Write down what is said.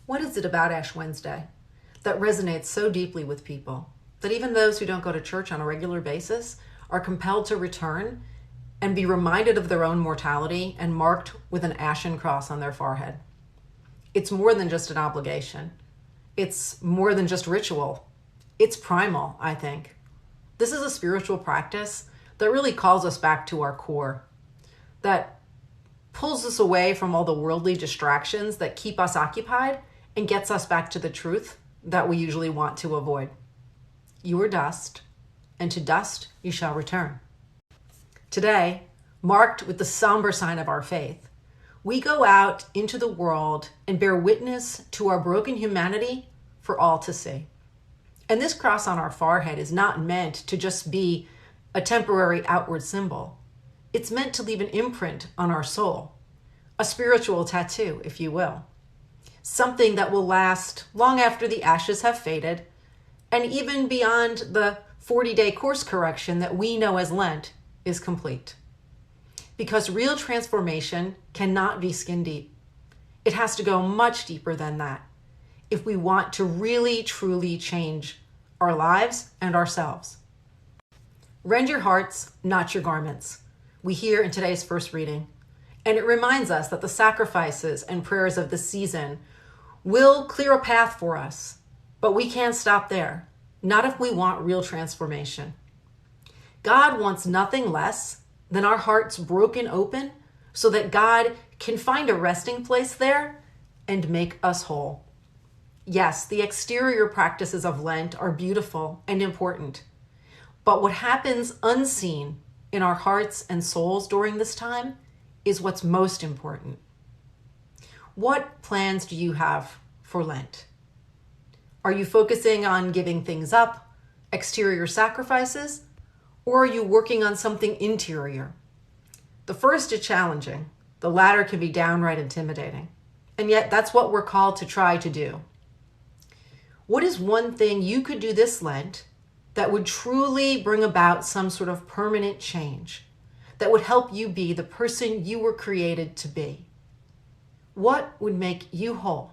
What is it about Ash Wednesday that resonates so deeply with people that even those who don't go to church on a regular basis are compelled to return and be reminded of their own mortality and marked with an ashen cross on their forehead? It's more than just an obligation. It's more than just ritual. It's primal, I think. This is a spiritual practice that really calls us back to our core, that pulls us away from all the worldly distractions that keep us occupied and gets us back to the truth that we usually want to avoid. You are dust, and to dust you shall return. Today, marked with the somber sign of our faith, we go out into the world and bear witness to our broken humanity for all to see. And this cross on our forehead is not meant to just be a temporary outward symbol. It's meant to leave an imprint on our soul, a spiritual tattoo, if you will. Something that will last long after the ashes have faded, and even beyond the 40-day course correction that we know as Lent is complete. Because real transformation cannot be skin deep. It has to go much deeper than that if we want to really, truly change our lives and ourselves. Rend your hearts, not your garments, we hear in today's first reading. And it reminds us that the sacrifices and prayers of the season will clear a path for us, but we can't stop there, not if we want real transformation. God wants nothing less than our hearts broken open so that God can find a resting place there and make us whole. Yes, the exterior practices of Lent are beautiful and important, but what happens unseen in our hearts and souls during this time is what's most important. What plans do you have for Lent? Are you focusing on giving things up, exterior sacrifices, or are you working on something interior? The first is challenging. The latter can be downright intimidating. And yet that's what we're called to try to do. What is one thing you could do this Lent that would truly bring about some sort of permanent change, that would help you be the person you were created to be? What would make you whole?